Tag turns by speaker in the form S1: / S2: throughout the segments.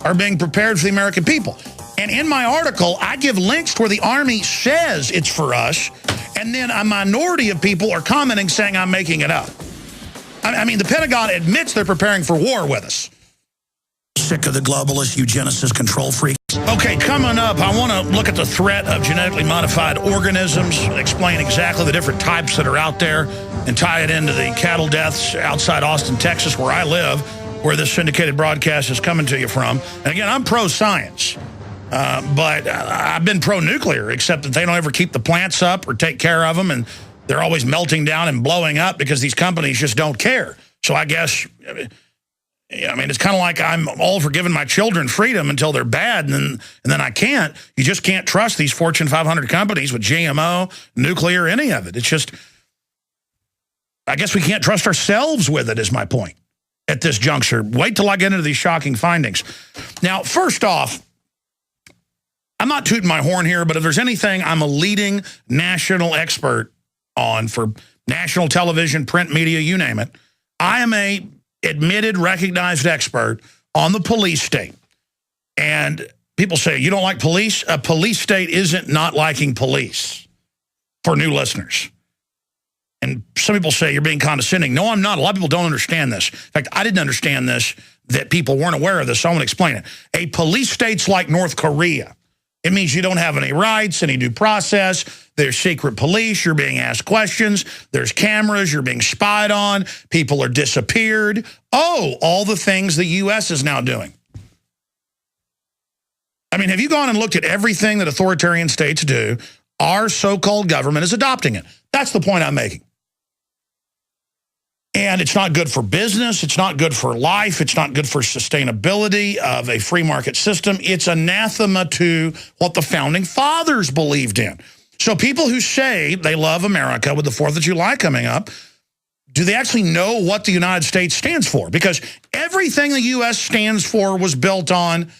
S1: are being prepared for the American people. And in my article, I give links to where the Army says it's for us, and then a minority of people are commenting saying I'm making it up. I mean, the Pentagon admits they're preparing for war with us. Sick of the globalist eugenicist control freaks. Okay, coming up, I want to look at the threat of genetically modified organisms, explain exactly the different types that are out there, and tie it into the cattle deaths outside Austin, Texas, where I live, where this syndicated broadcast is coming to you from. And again, I'm pro-science, but I've been pro-nuclear, except that they don't ever keep the plants up or take care of them, and they're always melting down and blowing up because these companies just don't care. So I guess, I mean, it's kind of like I'm all for giving my children freedom until they're bad, and then I can't. You just can't trust these Fortune 500 companies with GMO, nuclear, any of it. It's just, I guess we can't trust ourselves with it, is my point at this juncture. Wait till I get into these shocking findings. Now, first off, I'm not tooting my horn here, but if there's anything I'm a leading national expert on for national television, print media, you name it, I am a admitted, recognized expert on the police state. And people say, you don't like police? A police state isn't not liking police, for new listeners. And some people say you're being condescending. No, I'm not. A lot of people don't understand this. In fact, I didn't understand this, that people weren't aware of this, so I want to explain it. A police state's like North Korea. It means you don't have any rights, any due process. There's secret police. You're being asked questions. There's cameras. You're being spied on. People are disappeared. Oh, all the things the U.S. is now doing. I mean, have you gone and looked at everything that authoritarian states do? Our so-called government is adopting it. That's the point I'm making. And it's not good for business. It's not good for life. It's not good for sustainability of a free market system. It's anathema to what the founding fathers believed in. So people who say they love America with the 4th of July coming up, do they actually know what the United States stands for? Because everything the U.S. stands for was built on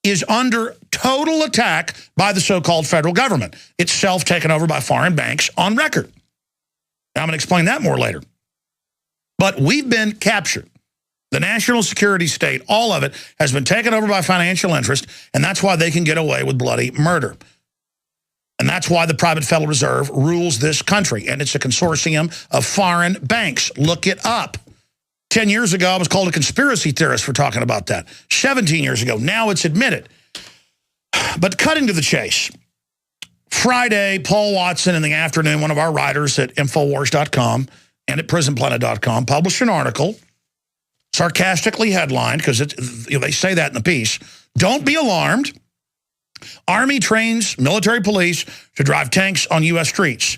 S1: is under total attack by the so-called federal government, itself taken over by foreign banks on record. Now, I'm going to explain that more later. But we've been captured. The national security state, all of it, has been taken over by financial interest, and that's why they can get away with bloody murder. And that's why the private Federal Reserve rules this country, and it's a consortium of foreign banks. Look it up. 10 years ago, I was called a conspiracy theorist for talking about that. 17 years ago, now it's admitted. But cutting to the chase. Friday, Paul Watson in the afternoon, one of our writers at Infowars.com, and at Prisonplanet.com, published an article, sarcastically headlined, because they say that in the piece, "Don't be alarmed. Army trains military police to drive tanks on U.S. streets.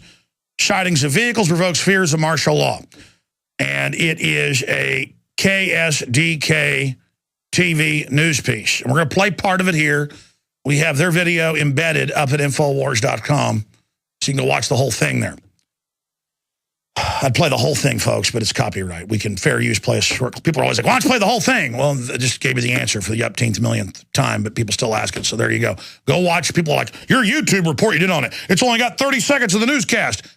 S1: Sightings of vehicles provokes fears of martial law." And it is a KSDK TV news piece. And we're going to play part of it here. We have their video embedded up at Infowars.com, so you can go watch the whole thing there. I'd play the whole thing, folks, but it's copyright. We can fair use play a short. People are always like, why don't you play the whole thing? Well, I just gave you the answer for the upteenth millionth time, but people still ask it, so there you go. Go watch. People are like, your YouTube report you did on it, it's only got 30 seconds of the newscast.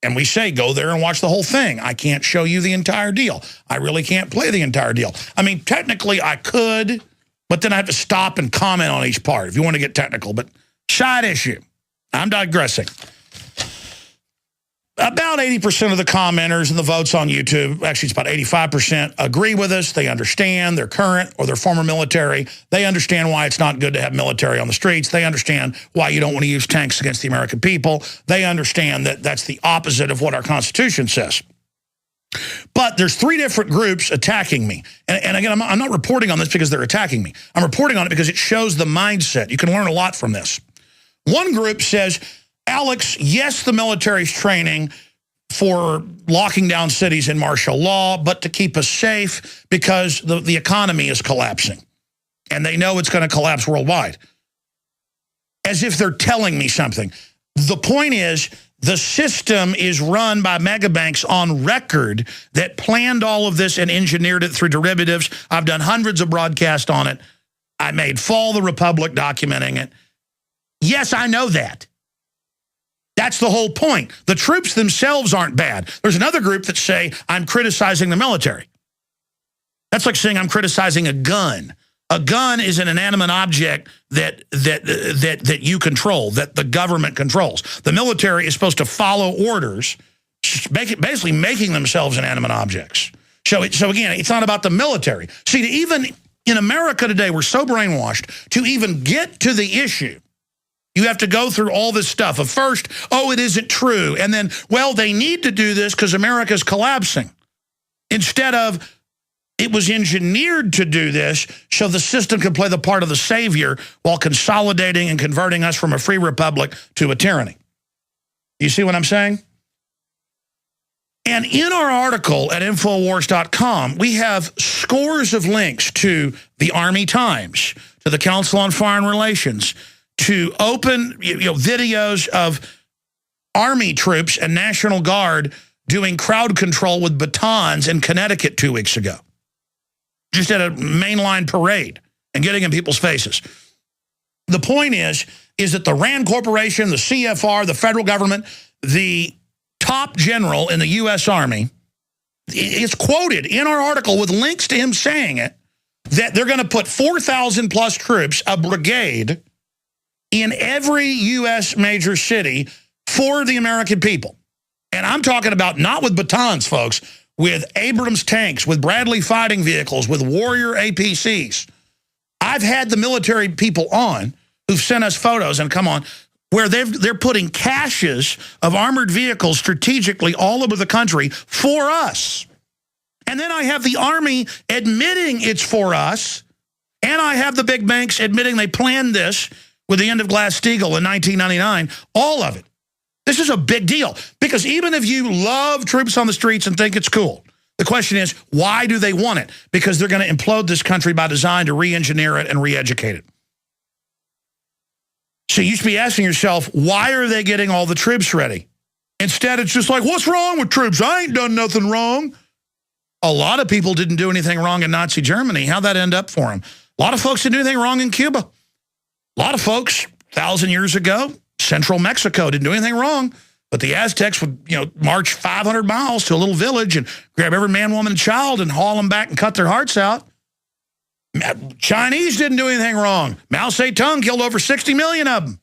S1: And we say, go there and watch the whole thing. I can't show you the entire deal. I really can't play the entire deal. I mean, technically I could, but then I have to stop and comment on each part if you want to get technical. But side issue. I'm digressing. About 80% of the commenters and the votes on YouTube, actually it's about 85%, agree with us. They understand their current or their former military. They understand why it's not good to have military on the streets. They understand why you don't want to use tanks against the American people. They understand that that's the opposite of what our Constitution says. But there's 3 different groups attacking me. And again, I'm not reporting on this because they're attacking me. I'm reporting on it because it shows the mindset. You can learn a lot from this. One group says, Alex, yes, the military's training for locking down cities in martial law, but to keep us safe because the economy is collapsing. And they know it's going to collapse worldwide. As if they're telling me something. The point is, the system is run by megabanks on record that planned all of this and engineered it through derivatives. I've done hundreds of broadcasts on it. I made Fall the Republic documenting it. Yes, I know that. That's the whole point. The troops themselves aren't bad. There's another group that say, I'm criticizing the military. That's like saying I'm criticizing a gun. A gun is an inanimate object that you control, that the government controls. The military is supposed to follow orders, basically making themselves inanimate objects. So again, it's not about the military. See, even in America today, we're so brainwashed, to even get to the issue, you have to go through all this stuff of first, oh, it isn't true. And then, well, they need to do this because America's collapsing. Instead of, it was engineered to do this so the system could play the part of the savior while consolidating and converting us from a free republic to a tyranny. You see what I'm saying? And in our article at Infowars.com, we have scores of links to the Army Times, to the Council on Foreign Relations, to open videos of Army troops and National Guard doing crowd control with batons in Connecticut 2 weeks ago. Just at a mainline parade and getting in people's faces. The point is that the RAND Corporation, the CFR, the federal government, the top general in the U.S. Army, is quoted in our article with links to him saying it, that they're going to put 4,000 plus troops, a brigade, in every U.S. major city for the American people. And I'm talking about not with batons, folks, with Abrams tanks, with Bradley fighting vehicles, with Warrior APCs. I've had the military people on who've sent us photos, and come on, where they're putting caches of armored vehicles strategically all over the country for us. And then I have the Army admitting it's for us, and I have the big banks admitting they planned this with the end of Glass-Steagall in 1999, all of it. This is a big deal, because even if you love troops on the streets and think it's cool, the question is, why do they want it? Because they're going to implode this country by design to re-engineer it and re-educate it. So you should be asking yourself, why are they getting all the troops ready? Instead, it's just like, what's wrong with troops? I ain't done nothing wrong. A lot of people didn't do anything wrong in Nazi Germany. How'd that end up for them? A lot of folks didn't do anything wrong in Cuba. A lot of folks, 1,000 years ago, central Mexico didn't do anything wrong, but the Aztecs would, march 500 miles to a little village and grab every man, woman, and child and haul them back and cut their hearts out. Chinese didn't do anything wrong. Mao Zedong killed over 60 million of them.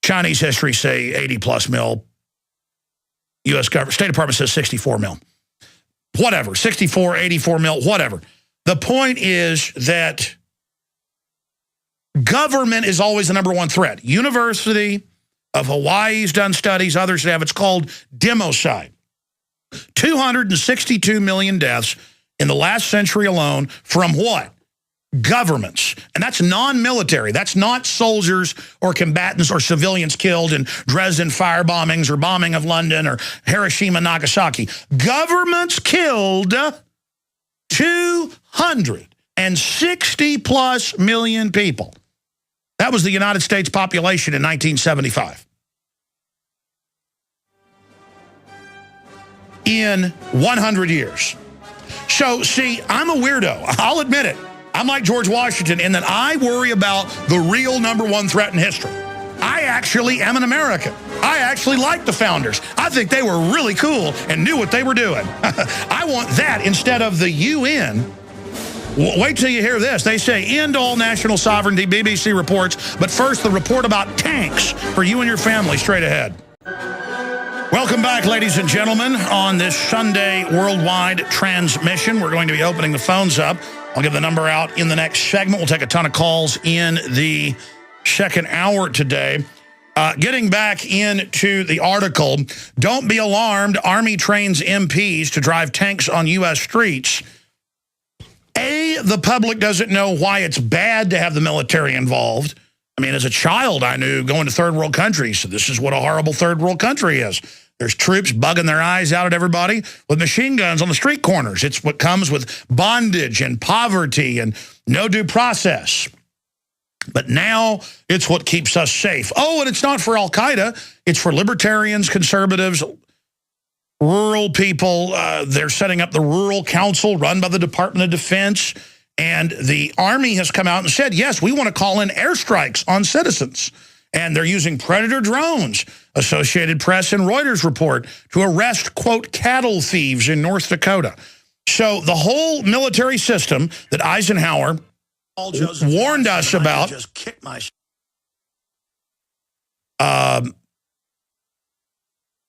S1: Chinese history say 80 plus mil. U.S. government, State Department says 64 mil. Whatever, 64, 84 mil, whatever. The point is that government is always the number one threat. University of Hawaii's done studies, others have. It's called democide. 262 million deaths in the last century alone from what? Governments. And that's non-military. That's not soldiers or combatants or civilians killed in Dresden fire bombings or bombing of London or Hiroshima, Nagasaki. Governments killed 260 plus million people. That was the United States population in 1975. In 100 years. So, see, I'm a weirdo. I'll admit it. I'm like George Washington in that I worry about the real number one threat in history. I actually am an American. I actually like the founders. I think they were really cool and knew what they were doing. I want that instead of the UN. Wait till you hear this. They say, end all national sovereignty, BBC reports. But first, the report about tanks for you and your family straight ahead. Welcome back, ladies and gentlemen, on this Sunday worldwide transmission. We're going to be opening the phones up. I'll give the number out in the next segment. We'll take a ton of calls in the second hour today. Getting back into the article, don't be alarmed. Army trains MPs to drive tanks on U.S. streets. The public doesn't know why it's bad to have the military involved. I mean, as a child, I knew going to third world countries, so this is what a horrible third world country is. There's troops bugging their eyes out at everybody with machine guns on the street corners. It's what comes with bondage and poverty and no due process. But now it's what keeps us safe. Oh, and it's not for Al-Qaeda. It's for libertarians, conservatives, rural people. They're setting up the Rural Council run by the Department of Defense. And the Army has come out and said, yes, we want to call in airstrikes on citizens. And they're using Predator drones, Associated Press and Reuters report, to arrest, quote, cattle thieves in North Dakota. So the whole military system that Eisenhower warned us about.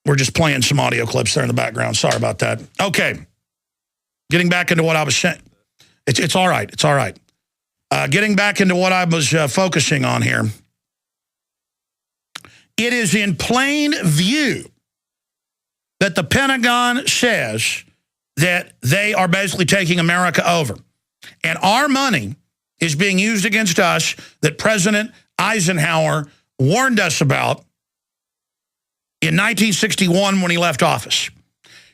S1: We're just playing some audio clips there in the background. Sorry about that. Okay. Getting back into what I was saying. It's all right. It's all right. Getting back into what I was focusing on here. It is in plain view that the Pentagon says that they are basically taking America over. And our money is being used against us that President Eisenhower warned us about in 1961 when he left office.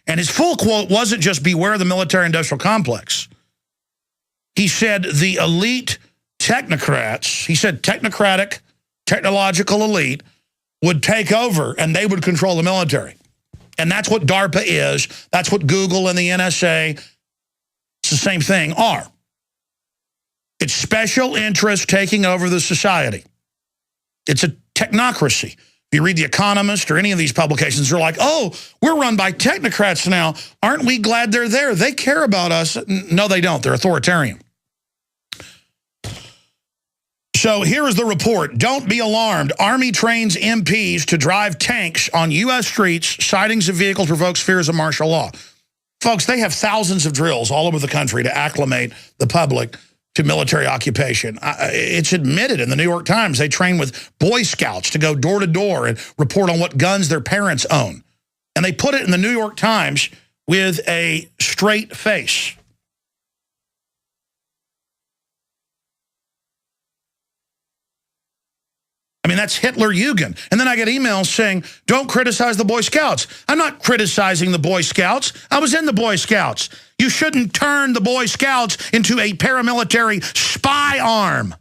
S1: And his full quote wasn't just beware the military-industrial complex. He said the elite technocrats, he said technocratic, technological elite, would take over and they would control the military. And that's what DARPA is. That's what Google and the NSA, it's the same thing, are. It's special interests taking over the society. It's a technocracy. If you read The Economist or any of these publications, they're like, oh, we're run by technocrats now. Aren't we glad they're there? They care about us. No, they don't. They're authoritarian. So here is the report. Don't be alarmed. Army trains MPs to drive tanks on U.S. streets. Sightings of vehicles provokes fears of martial law. Folks, they have thousands of drills all over the country to acclimate the public to military occupation. It's admitted in the New York Times. They train with Boy Scouts to go door to door and report on what guns their parents own. And they put it in the New York Times with a straight face. I mean, that's Hitler-Jugend. And then I get emails saying, don't criticize the Boy Scouts. I'm not criticizing the Boy Scouts. I was in the Boy Scouts. You shouldn't turn the Boy Scouts into a paramilitary spy arm.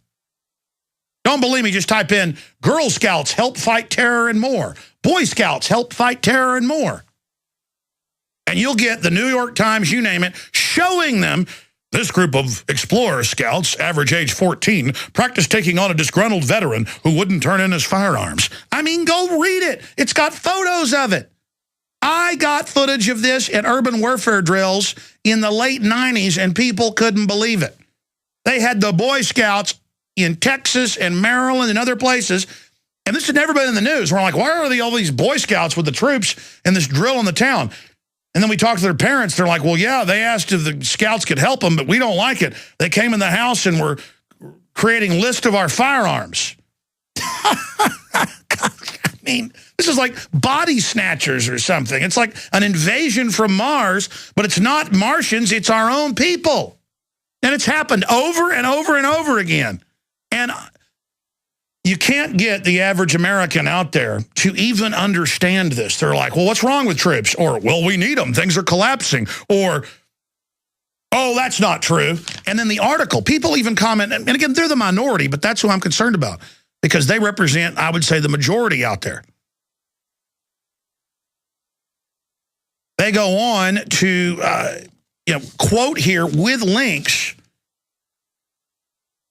S1: Don't believe me, just type in, Girl Scouts help fight terror and more. Boy Scouts help fight terror and more. And you'll get the New York Times, you name it, showing them this group of explorer scouts, average age 14, practiced taking on a disgruntled veteran who wouldn't turn in his firearms. I mean, go read it. It's got photos of it. I got footage of this in urban warfare drills in the late 90s, and people couldn't believe it. They had the Boy Scouts in Texas and Maryland and other places, and this had never been in the news. We're like, why are all these Boy Scouts with the troops in this drill in the town? And then we talked to their parents. They're like, well, yeah, they asked if the scouts could help them, but we don't like it. They came in the house and were creating lists of our firearms. I mean, this is like body snatchers or something. It's like an invasion from Mars, but it's not Martians. It's our own people. And it's happened over and over and over again. And you can't get the average American out there to even understand this. They're like, well, what's wrong with troops? Or, well, we need them. Things are collapsing. Or, oh, that's not true. And then the article, people even comment, and again, they're the minority, but that's who I'm concerned about because they represent, I would say, the majority out there. They go on to quote here with links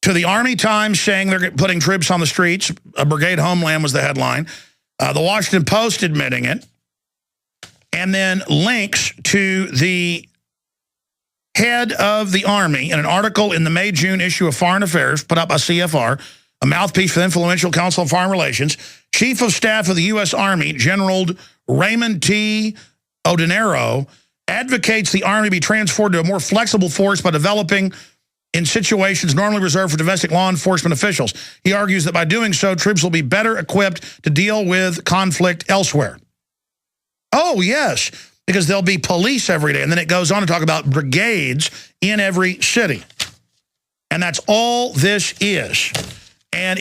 S1: to the Army Times saying they're putting troops on the streets. A brigade homeland was the headline. The Washington Post admitting it. And then links to the head of the Army in an article in the May-June issue of Foreign Affairs put up by CFR, a mouthpiece for the influential Council on Foreign Relations. Chief of Staff of the U.S. Army, General Raymond T. Odinero, advocates the Army be transformed to a more flexible force by developing in situations normally reserved for domestic law enforcement officials. He argues that by doing so, troops will be better equipped to deal with conflict elsewhere. Oh, yes, because there'll be police every day. And then it goes on to talk about brigades in every city. And that's all this is. And